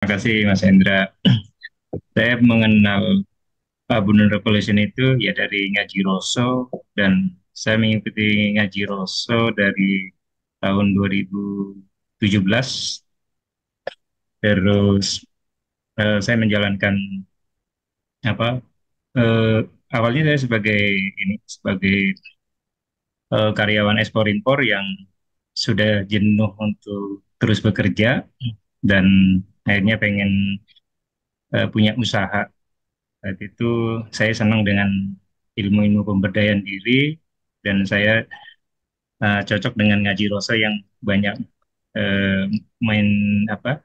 Terima kasih Mas Hendra. Saya mengenal Bunan Revolution itu ya dari Ngaji Roso, dan saya mengikuti Ngaji Roso dari tahun 2017. Terus saya menjalankan apa eh, awalnya saya sebagai karyawan ekspor impor yang sudah jenuh untuk terus bekerja, dan akhirnya pengen punya usaha. Saat itu saya senang dengan ilmu-ilmu pemberdayaan diri, dan saya cocok dengan ngaji Roso yang banyak eh, main apa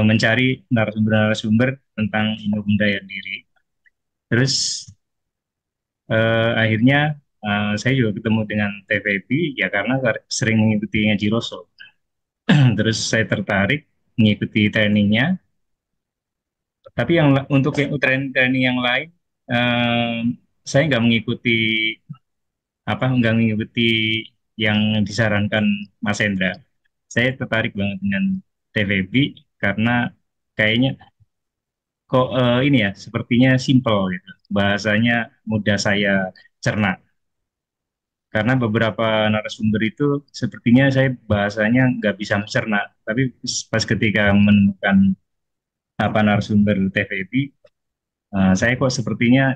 mencari narasumber-narasumber tentang ilmu pemberdayaan diri. Terus akhirnya saya juga ketemu dengan TVP ya karena sering mengikuti ngaji Roso. Terus saya tertarik mengikuti trainingnya. Tapi untuk yang training yang lain, eh, saya nggak mengikuti yang disarankan Mas Hendra. Saya tertarik banget dengan TVB karena kayaknya kok ini ya sepertinya simple gitu. Bahasanya mudah saya cerna. Karena beberapa narasumber itu sepertinya saya bahasanya nggak bisa mencerna. Tapi pas ketika menemukan apa narasumber TVB, saya kok sepertinya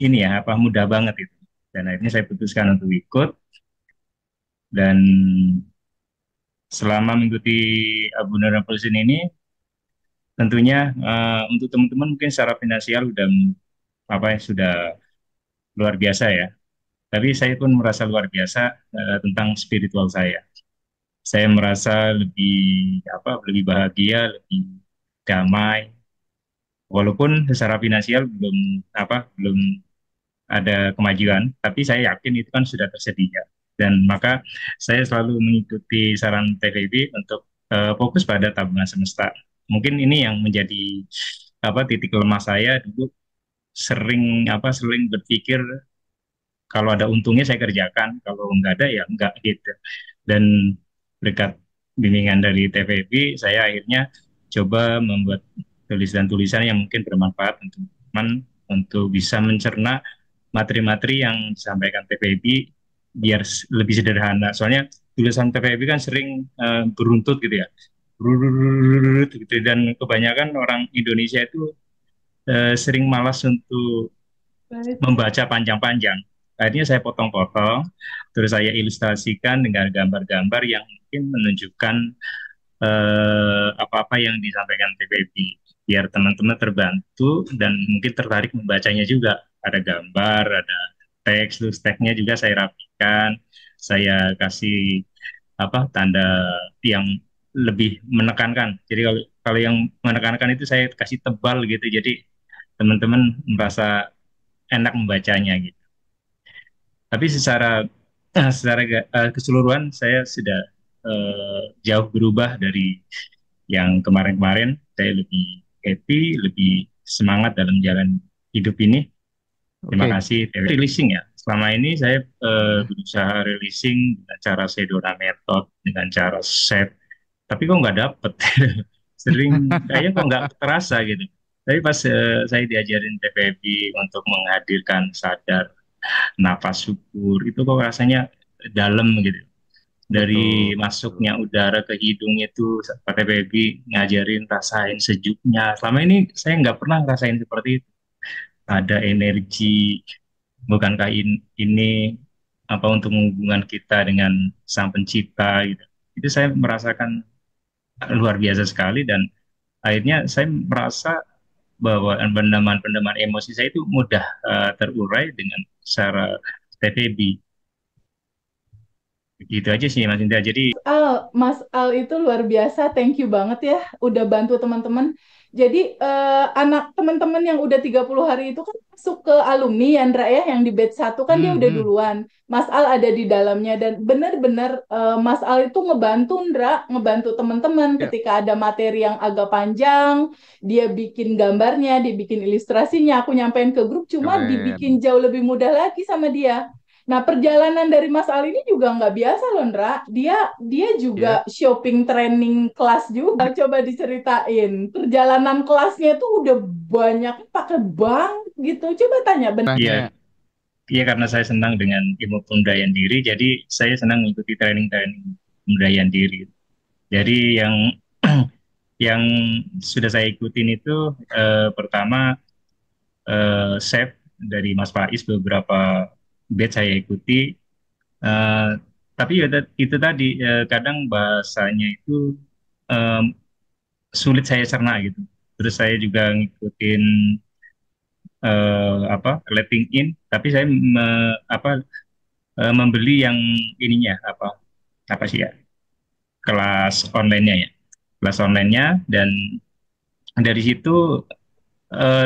ini ya apa mudah banget itu. Dan akhirnya saya putuskan untuk ikut, dan selama mengikuti Abundant Revolution ini tentunya untuk teman-teman mungkin secara finansial udah sudah luar biasa ya. Tapi saya pun merasa luar biasa tentang spiritual saya. Saya merasa lebih bahagia, lebih damai. Walaupun secara finansial belum ada kemajuan, tapi saya yakin itu kan sudah tersedia. Dan maka saya selalu mengikuti saran TVB untuk fokus pada tabungan semesta. Mungkin ini yang menjadi titik lemah saya dulu, sering berpikir kalau ada untungnya saya kerjakan, kalau nggak ada ya nggak gitu. Dan berkat bimbingan dari TVB, saya akhirnya coba membuat tulisan-tulisan yang mungkin bermanfaat untuk teman untuk bisa mencerna materi-materi yang disampaikan TPB biar lebih sederhana. Soalnya tulisan TPB kan sering beruntut gitu ya, berurut gitu, dan kebanyakan orang Indonesia itu sering malas untuk Baik. membaca panjang-panjang. Akhirnya saya potong-potong, terus saya ilustrasikan dengan gambar-gambar yang mungkin menunjukkan apa-apa yang disampaikan TPB, biar teman-teman terbantu dan mungkin tertarik membacanya juga. Ada gambar, ada teks, terus teksnya juga saya rapikan, saya kasih tanda yang lebih menekankan. Jadi kalau kalau yang menekankan itu saya kasih tebal gitu, jadi teman-teman merasa enak membacanya gitu. Tapi secara keseluruhan saya sudah jauh berubah dari yang kemarin-kemarin. Saya lebih happy, lebih semangat dalam jalan hidup ini. Terima Oke. kasih. Releasing ya. Selama ini saya berusaha releasing dengan cara Sedona method, dengan cara set. Tapi kok nggak dapet. Sering kayaknya kok nggak terasa gitu. Tapi pas saya diajarin TPB untuk menghadirkan sadar, nafas syukur, itu kok rasanya dalam gitu. Dari Betul, betul. masuknya udara ke hidung itu, Pak Baby ngajarin rasain sejuknya. Selama ini saya nggak pernah ngerasain seperti itu. Ada energi, bukankah ini untuk hubungan kita dengan Sang Pencipta gitu. Itu saya merasakan luar biasa sekali, dan akhirnya saya merasa bahwa pendaman-pendaman emosi saya itu mudah terurai dengan cara TPB. Gitu aja sih Mas Indra. Jadi Mas Al itu luar biasa, thank you banget ya, udah bantu teman-teman. Jadi anak teman-teman yang udah 30 hari itu kan masuk ke alumni Yandra ya, yang di batch 1 kan dia hmm, udah hmm, duluan. Mas Al ada di dalamnya dan benar-benar Mas Al itu ngebantu Ndra, ngebantu teman-teman ya, ketika ada materi yang agak panjang, dia bikin gambarnya, dia bikin ilustrasinya, aku nyampein ke grup cuma dibikin Keren. jauh lebih mudah lagi sama dia. Nah, perjalanan dari Mas Ali ini juga nggak biasa loh, Ndra. Dia juga Ya. shopping training kelas juga. Coba diceritain. Perjalanan kelasnya tuh udah banyak pakai bank gitu. Coba tanya benar. Iya, Nanya. iya karena saya senang dengan ilmu pembudayaan diri, jadi saya senang mengikuti training-training pembudayaan diri. Jadi yang sudah saya ikutin itu pertama chef dari Mas Faiz beberapa batch saya ikuti. Eh, tapi ya itu tadi kadang bahasanya itu em, sulit saya cerna gitu. Terus saya juga ngikutin letting in, tapi saya membeli yang ininya apa sih ya, kelas online-nya ya, kelas online-nya, dan dari situ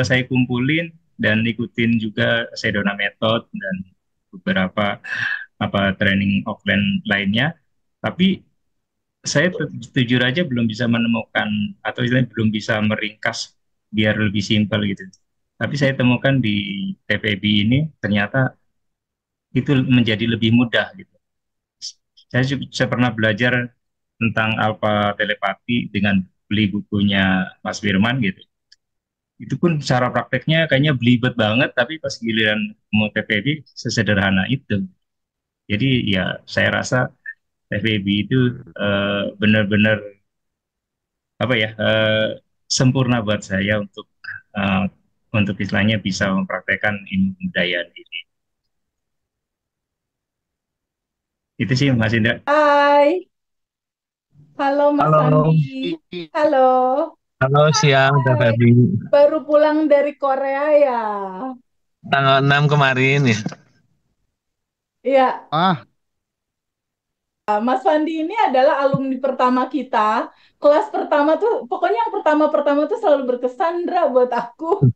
saya kumpulin dan ikutin juga Sedona Method dan beberapa training offline lainnya. Tapi saya jujur aja belum bisa menemukan atau istilahnya belum bisa meringkas biar lebih simpel gitu. Tapi saya temukan di TPB ini ternyata itu menjadi lebih mudah gitu. Saya pernah belajar tentang alfa telepati dengan beli bukunya Mas Firman gitu. Itu pun cara prakteknya kayaknya belibet banget, tapi pas giliran mau TPB sesederhana itu. Jadi ya saya rasa TPB itu benar-benar apa ya sempurna buat saya eh, untuk istilahnya bisa mempraktekkan ilmu budaya diri. Itu sih Mas Indra. Hai, halo Mas Andi. Halo, Halo. halo siang Kak Hai, Febi. baru pulang dari Korea ya? Tanggal 6 kemarin ya. Iya, Ah, Mas Fandi ini adalah alumni pertama kita. Kelas pertama tuh, pokoknya yang pertama-pertama tuh selalu berkesan, Ndra, buat aku.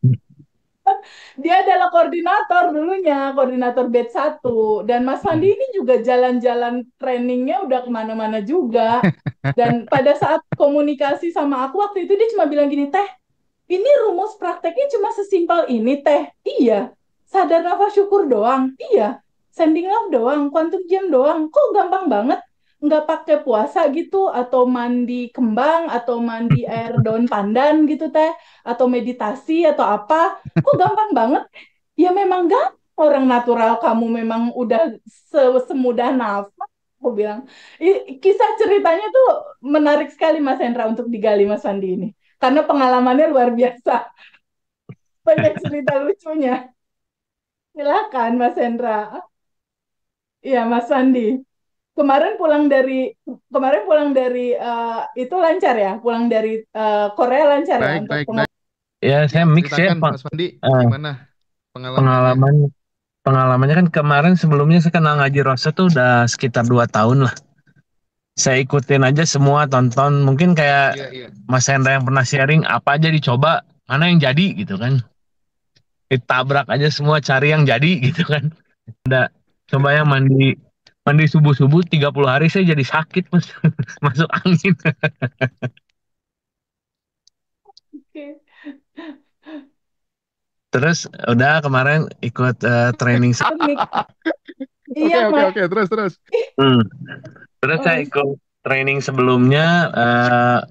Dia adalah koordinator dulunya, koordinator batch 1. Dan Mas Fandi ini juga jalan-jalan trainingnya udah kemana-mana juga. Dan pada saat komunikasi sama aku waktu itu dia cuma bilang gini, Teh, ini rumus prakteknya cuma sesimpel ini, Teh. Iya. Sadar nafas syukur doang. Iya. Sending love doang. Quantum jam doang. Kok gampang banget? Nggak pakai puasa gitu, atau mandi kembang, atau mandi air daun pandan gitu, Teh. Atau meditasi, atau apa. Kok gampang banget? Ya memang gampang. Orang natural kamu memang udah semudah nafas. Aku bilang. Kisah ceritanya tuh menarik sekali, Mas Hendra, untuk digali Mas Fandi ini karena pengalamannya luar biasa. Banyak cerita lucunya. Silakan Mas Hendra. Iya, Mas Fandi. Kemarin pulang dari kemarin pulang dari itu lancar ya? Pulang dari Korea lancar ya baik, untuk baik, baik. Ya saya mix ya Ceritakan Mas Fandi, eh, gimana pengalamannya? pengalaman pengalamannya kan kemarin sebelumnya saya kenal ngaji Rosa tuh udah sekitar 2 tahun lah. Saya ikutin aja semua tonton mungkin kayak Iya, iya. Mas Hendra yang pernah sharing apa aja dicoba mana yang jadi gitu kan. Ditabrak aja semua cari yang jadi gitu kan. Coba yang mandi mandi subuh-subuh 30 hari saya jadi sakit mas masuk angin. Oke. Terus udah kemarin ikut training. Mik. Oke, Iya, oke, Mas. oke. Terus, terus. Hmm. Terus saya Oh, ikut training sebelumnya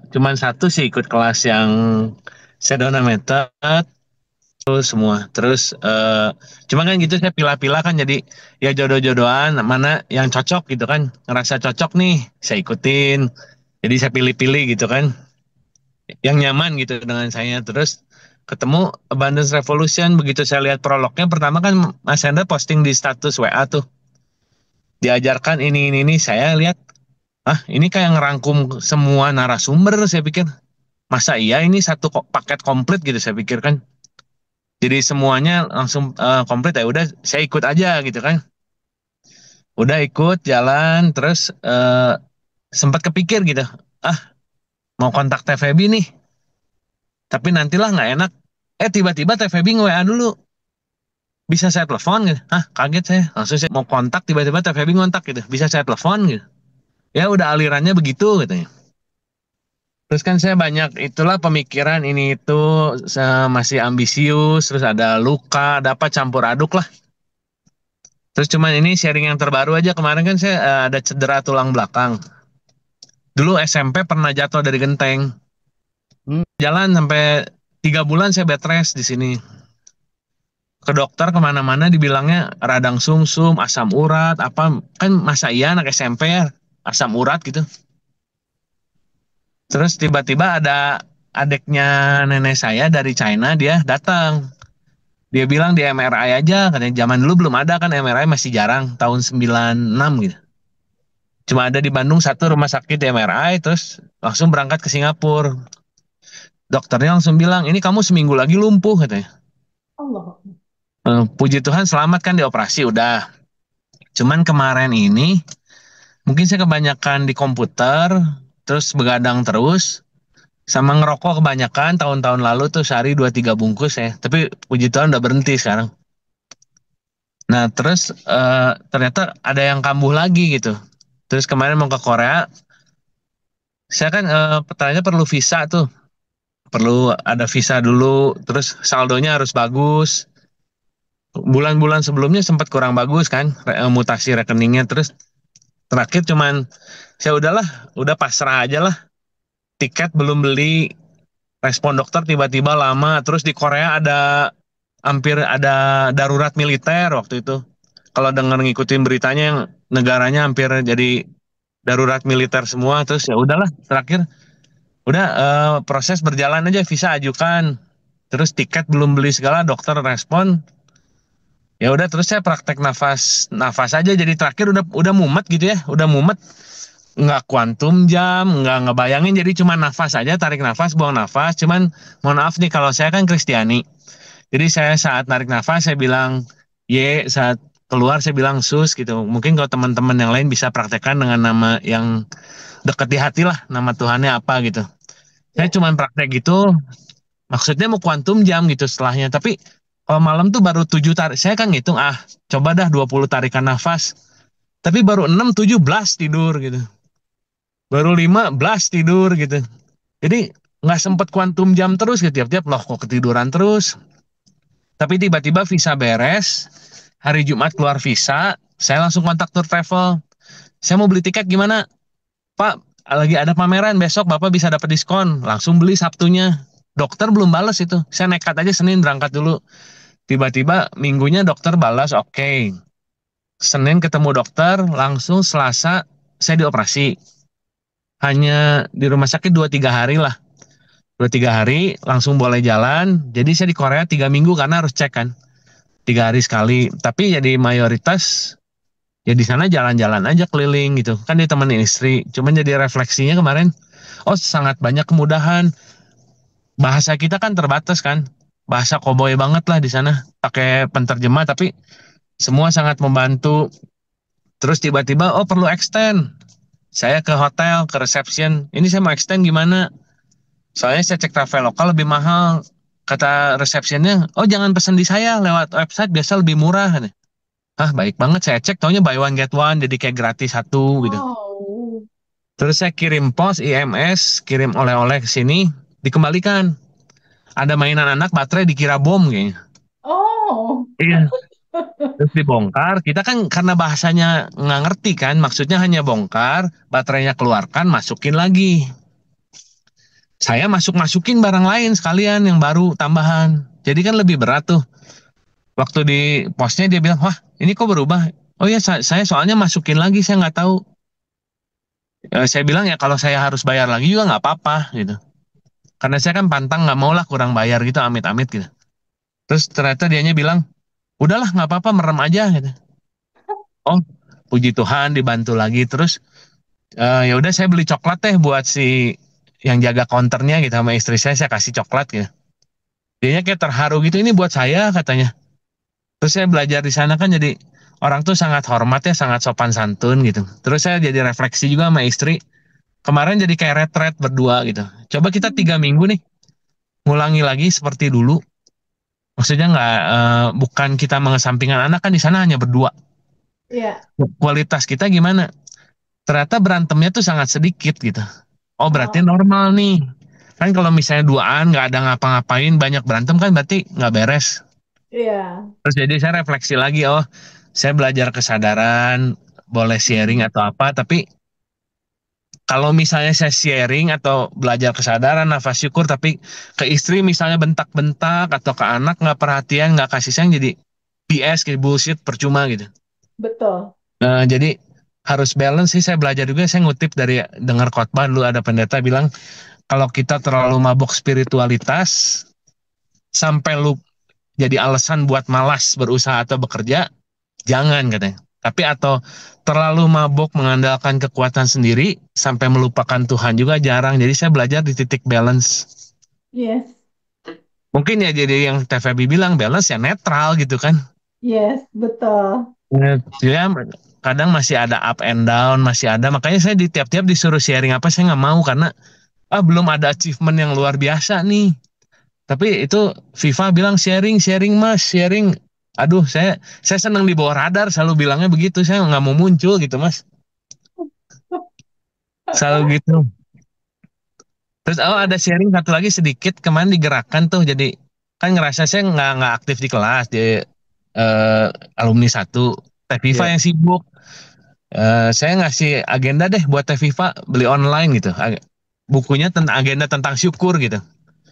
cuman satu sih ikut kelas yang Sedona Method terus semua. Terus cuma kan gitu saya pilah-pilah kan jadi ya jodoh-jodohan mana yang cocok gitu kan. Ngerasa cocok nih saya ikutin. Jadi saya pilih-pilih gitu kan. Yang nyaman gitu dengan saya. Terus ketemu Abundance Revolution begitu saya lihat prolognya pertama kan Mas Hendra posting di status WA tuh. Diajarkan ini saya lihat ini kayak ngerangkum semua narasumber, saya pikir. Masa iya ini satu paket komplit gitu, saya pikir kan. Jadi semuanya langsung komplit ya udah saya ikut aja gitu kan. Udah ikut jalan terus sempat kepikir gitu. Ah, mau kontak TVB nih. Tapi nantilah nggak enak. Tiba-tiba TVB nge-WA dulu. Bisa saya telepon gitu. Kaget saya. Langsung saya mau kontak tiba-tiba TVB ngontak gitu. Bisa saya telepon gitu. Ya udah alirannya begitu katanya. Terus kan saya banyak itulah pemikiran ini itu masih ambisius, terus ada luka, ada apa campur aduk lah. Terus cuman ini sharing yang terbaru aja, kemarin kan saya ada cedera tulang belakang. Dulu SMP pernah jatuh dari genteng. Jalan sampai 3 bulan saya bed rest di sini. Ke dokter kemana-mana dibilangnya radang sumsum, asam urat, apa kan masa iya anak SMP ya asam urat gitu. Terus tiba-tiba ada adiknya nenek saya dari China, dia datang. Dia bilang di MRI aja, katanya zaman dulu belum ada kan, MRI masih jarang, tahun 96 gitu. Cuma ada di Bandung satu rumah sakit di MRI, terus langsung berangkat ke Singapura. Dokternya langsung bilang, ini kamu seminggu lagi lumpuh katanya. Allah. Puji Tuhan selamat kan dioperasi udah. Cuman kemarin ini mungkin saya kebanyakan di komputer, terus begadang terus, sama ngerokok kebanyakan tahun-tahun lalu tuh sehari 2-3 bungkus ya. Tapi puji Tuhan udah berhenti sekarang. Nah terus ternyata ada yang kambuh lagi gitu. Terus kemarin mau ke Korea, saya kan pertanyaannya perlu visa tuh. Perlu ada visa dulu, terus saldonya harus bagus. Bulan-bulan sebelumnya sempat kurang bagus kan, mutasi rekeningnya. Terus terakhir cuman, saya udah pasrah aja lah. Tiket belum beli, respon dokter tiba-tiba lama. Terus di Korea hampir ada darurat militer waktu itu. Kalau dengar ngikutin beritanya, yang negaranya hampir jadi darurat militer semua. Terus ya udahlah, terakhir udah proses berjalan aja, visa ajukan. Terus tiket belum beli segala, dokter respon. Ya udah, terus saya praktek nafas aja. Jadi terakhir udah mumet gitu ya, udah mumet, nggak kuantum jam, nggak ngebayangin, jadi cuma nafas aja, tarik nafas, buang nafas. Cuman mohon maaf nih, kalau saya kan Kristiani, jadi saya saat narik nafas saya bilang ye, saat keluar saya bilang sus gitu. Mungkin kalau teman-teman yang lain bisa praktekkan dengan nama yang deket di hati lah, nama Tuhannya apa gitu. Saya cuma praktek gitu, maksudnya mau kuantum jam gitu setelahnya. Tapi kalau malam tuh baru 7 tarik, saya kan ngitung, coba dah 20 tarikan nafas. Tapi baru 6, 17 tidur gitu. Baru 15 tidur gitu. Jadi nggak sempet kuantum jam terus gitu, tiap-tiap loh kok ketiduran terus. Tapi tiba-tiba visa beres, hari Jumat keluar visa, saya langsung kontak tour travel. Saya mau beli tiket gimana? Pak, lagi ada pameran besok, Bapak bisa dapat diskon. Langsung beli Sabtunya. Dokter belum balas itu. Saya nekat aja Senin berangkat dulu. Tiba-tiba minggunya dokter balas, oke. Senin ketemu dokter, langsung Selasa saya dioperasi. Hanya di rumah sakit 2-3 hari lah. 2-3 hari langsung boleh jalan. Jadi saya di Korea 3 minggu karena harus cek kan. 3 hari sekali. Tapi jadi mayoritas ya di sana jalan-jalan aja keliling gitu. Kan ditemenin istri. Cuman jadi refleksinya kemarin, sangat banyak kemudahan. Bahasa kita kan terbatas kan. Bahasa koboi banget lah di sana. Pakai penterjemah tapi semua sangat membantu. Terus tiba-tiba perlu extend. Saya ke hotel, ke reception. Ini saya mau extend gimana? Soalnya saya cek Traveloka lebih mahal. Kata resepsionnya, jangan pesan di saya, lewat website biasa lebih murah. Baik banget, saya cek, taunya buy one get one, jadi kayak gratis satu gitu. Wow. Terus saya kirim pos, IMS, kirim oleh-oleh ke sini, dikembalikan. Ada mainan anak, baterai dikira bom kayaknya. Oh. Iya. Terus dibongkar, kita kan karena bahasanya nggak ngerti kan, maksudnya hanya bongkar, baterainya keluarkan, masukin lagi. Saya masukin barang lain sekalian yang baru tambahan. Jadi kan lebih berat tuh. Waktu di posnya dia bilang, wah ini kok berubah? Oh ya saya soalnya masukin lagi, saya nggak tahu. Saya bilang ya kalau saya harus bayar lagi juga nggak apa-apa gitu. Karena saya kan pantang, nggak mau lah kurang bayar gitu, amit-amit gitu. Terus ternyata dianya bilang, udahlah nggak apa-apa, merem aja gitu. Oh puji Tuhan dibantu lagi. Terus ya udah saya beli coklat teh buat si yang jaga counternya gitu, sama istri saya kasih coklat gitu. Dianya kayak terharu gitu, ini buat saya katanya. Terus saya belajar di sana kan jadi orang tuh sangat hormat ya, sangat sopan santun gitu. Terus saya jadi refleksi juga sama istri. Kemarin jadi kayak retret berdua gitu. Coba kita 3 minggu nih, ngulangi lagi seperti dulu. Maksudnya nggak, bukan kita mengesampingkan anak, kan di sana hanya berdua. Iya. Kualitas kita gimana? Ternyata berantemnya tuh sangat sedikit gitu. Oh berarti normal nih. Kan kalau misalnya duaan nggak ada ngapa-ngapain banyak berantem kan berarti nggak beres. Iya. Terus jadi saya refleksi lagi, saya belajar kesadaran, boleh sharing atau apa, tapi kalau misalnya saya sharing atau belajar kesadaran, nafas syukur, tapi ke istri misalnya bentak-bentak atau ke anak nggak perhatian, nggak kasih sayang, jadi BS, kayak bullshit, percuma gitu. Betul. Jadi harus balance sih. Saya belajar juga, saya ngutip dari dengar khotbah dulu ada pendeta bilang, kalau kita terlalu mabok spiritualitas, sampai lu jadi alasan buat malas berusaha atau bekerja, jangan katanya. Tapi atau terlalu mabuk mengandalkan kekuatan sendiri sampai melupakan Tuhan juga jarang. Jadi saya belajar di titik balance. Yes. Mungkin ya jadi yang TVB bilang balance ya netral gitu kan. Yes, betul. Ya kadang masih ada up and down, masih ada. Makanya saya di tiap-tiap disuruh sharing apa saya nggak mau karena belum ada achievement yang luar biasa nih. Tapi itu FIFA bilang sharing mas, sharing. Aduh, saya senang di bawah radar, selalu bilangnya begitu. Saya nggak mau muncul gitu mas, selalu gitu. Terus ada sharing satu lagi sedikit kemarin digerakkan tuh, jadi kan ngerasa saya nggak aktif di kelas di alumni satu. Teh FIFA Iya. yang sibuk. Saya ngasih agenda deh buat Teh FIFA beli online gitu. Bukunya tentang agenda tentang syukur gitu.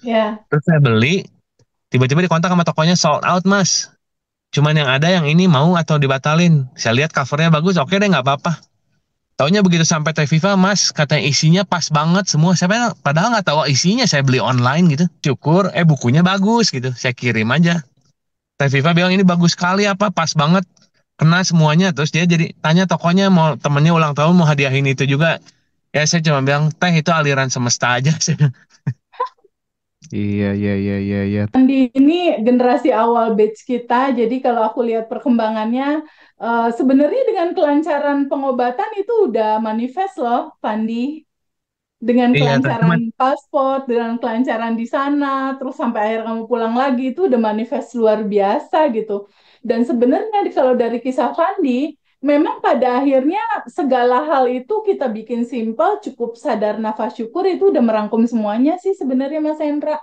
Ya. Terus saya beli, tiba-tiba dikontak sama tokonya sold out mas. Cuman yang ada yang ini mau atau dibatalin. Saya lihat covernya bagus, oke deh nggak apa-apa. Taunya begitu sampai Teh FIFA, mas, katanya isinya pas banget semua. Saya padahal nggak tahu isinya, saya beli online gitu. Syukur, bukunya bagus gitu. Saya kirim aja. Teh FIFA bilang ini bagus sekali apa, pas banget. Kena semuanya. Terus dia jadi tanya tokonya mau temennya ulang tahun mau hadiahin itu juga. Ya saya cuma bilang, Teh itu aliran semesta aja. Iya, iya, iya, iya, iya. Andi ini generasi awal batch kita, jadi kalau aku lihat perkembangannya, sebenarnya dengan kelancaran pengobatan itu udah manifest loh, Pandi. Dengan Iya, teman. kelancaran paspor, dengan kelancaran di sana, terus sampai akhir kamu pulang lagi, itu udah manifest luar biasa gitu. Dan sebenarnya kalau dari kisah Pandi, memang pada akhirnya segala hal itu kita bikin simple, cukup sadar nafas syukur itu udah merangkum semuanya sih sebenarnya Mas Hendra.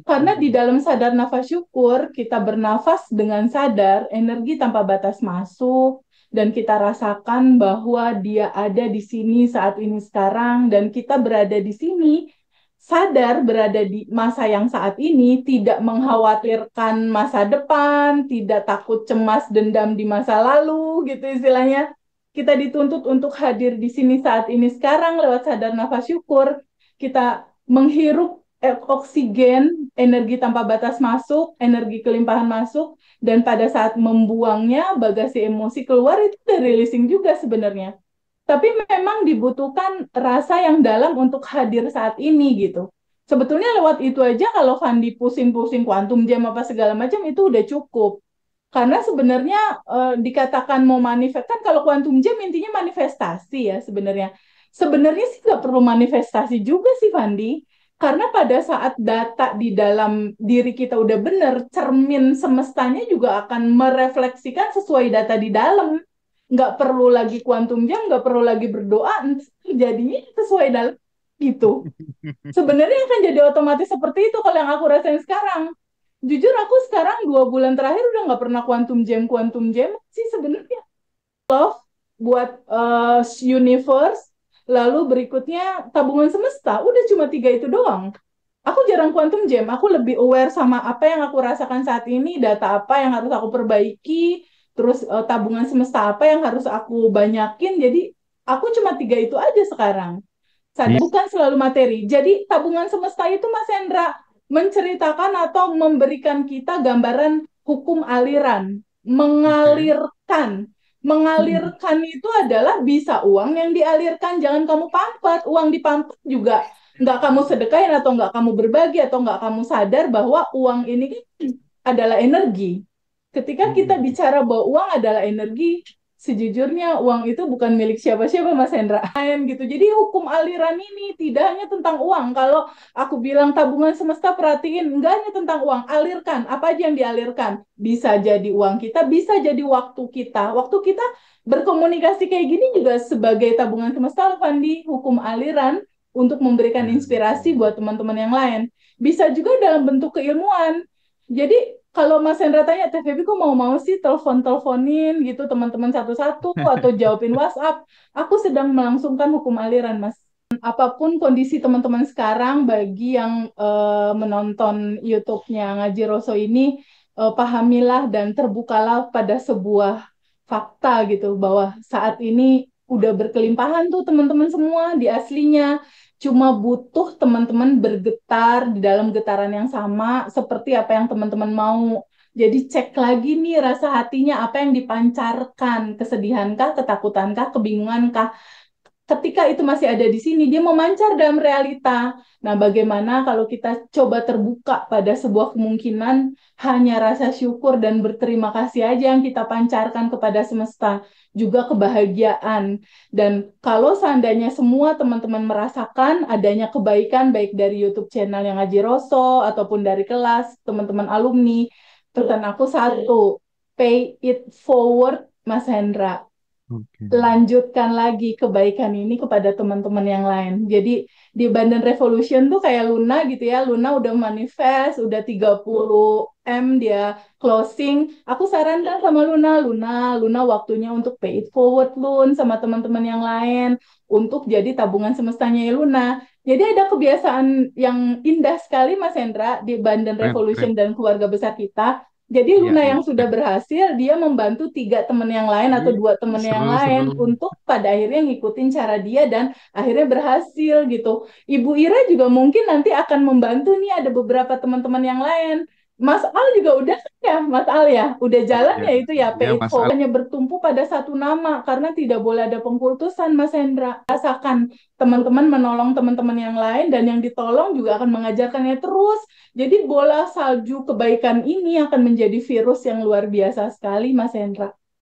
Karena di dalam sadar nafas syukur, kita bernafas dengan sadar, energi tanpa batas masuk, dan kita rasakan bahwa dia ada di sini saat ini sekarang, dan kita berada di sini, sadar berada di masa yang saat ini, tidak mengkhawatirkan masa depan, tidak takut cemas dendam di masa lalu, gitu istilahnya. Kita dituntut untuk hadir di sini saat ini sekarang lewat sadar nafas syukur, kita menghirup oksigen, energi tanpa batas masuk, energi kelimpahan masuk, dan pada saat membuangnya, bagasi emosi keluar itu udah releasing juga sebenarnya. Tapi memang dibutuhkan rasa yang dalam untuk hadir saat ini gitu. Sebetulnya lewat itu aja kalau Fandi pusing-pusing kuantum jam apa segala macam itu udah cukup. Karena sebenarnya dikatakan mau manifest, kan kalau kuantum jam intinya manifestasi ya sebenarnya. Sebenarnya sih nggak perlu manifestasi juga sih Fandi. Karena pada saat data di dalam diri kita udah benar, cermin semestanya juga akan merefleksikan sesuai data di dalam. Nggak perlu lagi kuantum jam, nggak perlu lagi berdoa, jadinya sesuai dalam gitu. Sebenarnya akan jadi otomatis seperti itu kalau yang aku rasain sekarang. Jujur aku sekarang 2 bulan terakhir udah nggak pernah kuantum jam sih sebenarnya. Love buat universe, lalu berikutnya tabungan semesta, udah cuma 3 itu doang. Aku jarang quantum jam, aku lebih aware sama apa yang aku rasakan saat ini, data apa yang harus aku perbaiki, terus tabungan semesta apa yang harus aku banyakin, jadi aku cuma 3 itu aja sekarang. Bukan selalu materi. Jadi tabungan semesta itu Mas Hendra menceritakan atau memberikan kita gambaran hukum aliran, mengalirkan. Mengalirkan itu adalah bisa uang yang dialirkan, jangan kamu pampat. Uang dipampat juga nggak kamu sedekahin atau nggak kamu berbagi atau nggak kamu sadar bahwa uang ini adalah energi. Ketika kita bicara bahwa uang adalah energi, sejujurnya uang itu bukan milik siapa-siapa Mas Hendra. Gitu. Jadi hukum aliran ini tidak hanya tentang uang. Kalau aku bilang tabungan semesta perhatiin, enggak hanya tentang uang, alirkan. Apa aja yang dialirkan? Bisa jadi uang kita, bisa jadi waktu kita. Waktu kita berkomunikasi kayak gini juga sebagai tabungan semesta, Fandi, hukum aliran untuk memberikan inspirasi buat teman-teman yang lain. Bisa juga dalam bentuk keilmuan. Jadi kalau Mas Hendra tanya, Teh Feby kok mau-mau sih telepon-teleponin gitu teman-teman satu-satu atau jawabin WhatsApp. Aku sedang melangsungkan hukum aliran, Mas. Apapun kondisi teman-teman sekarang, bagi yang menonton YouTube-nya Ngaji Roso ini, pahamilah dan terbukalah pada sebuah fakta gitu, bahwa saat ini udah berkelimpahan tuh teman-teman semua di aslinya. Cuma butuh teman-teman bergetar di dalam getaran yang sama seperti apa yang teman-teman mau. Jadi cek lagi nih rasa hatinya, apa yang dipancarkan, kesedihankah, ketakutankah, kebingungankah. Ketika itu masih ada di sini, dia memancar dalam realita. Nah, bagaimana kalau kita coba terbuka pada sebuah kemungkinan, hanya rasa syukur dan berterima kasih aja yang kita pancarkan kepada semesta, juga kebahagiaan. Dan kalau seandainya semua teman-teman merasakan adanya kebaikan, baik dari YouTube channel yang Ngaji Roso, ataupun dari kelas, teman-teman alumni, pesan aku satu, pay it forward, Mas Hendra. Oke. Lanjutkan lagi kebaikan ini kepada teman-teman yang lain. Jadi di Bandan Revolution tuh kayak Luna gitu ya. Luna udah manifest, udah 30M dia closing. Aku sarankan sama Luna waktunya untuk pay it forward Lun sama teman-teman yang lain untuk jadi tabungan semestanya ya Luna. Jadi ada kebiasaan yang indah sekali Mas Hendra di Bandan Keren, Revolution keren. dan keluarga besar kita. Jadi Iya, Luna iya, yang sudah keren. berhasil, dia membantu 3 teman yang lain atau 2 teman yang Seru, lain seru. untuk pada akhirnya ngikutin cara dia dan akhirnya berhasil gitu. Ibu Ira juga mungkin nanti akan membantu nih, ada beberapa teman-teman yang lain. Mas Al juga udah kan ya, Mas Al ya, udah jalan Iya, ya itu ya, iya pay it Mas Al. forward. Hanya bertumpu pada satu nama karena tidak boleh ada pengkultusan, Mas Hendra. Rasakan teman-teman menolong teman-teman yang lain dan yang ditolong juga akan mengajarkannya terus. Jadi bola salju kebaikan ini akan menjadi virus yang luar biasa sekali, Mas Hendra.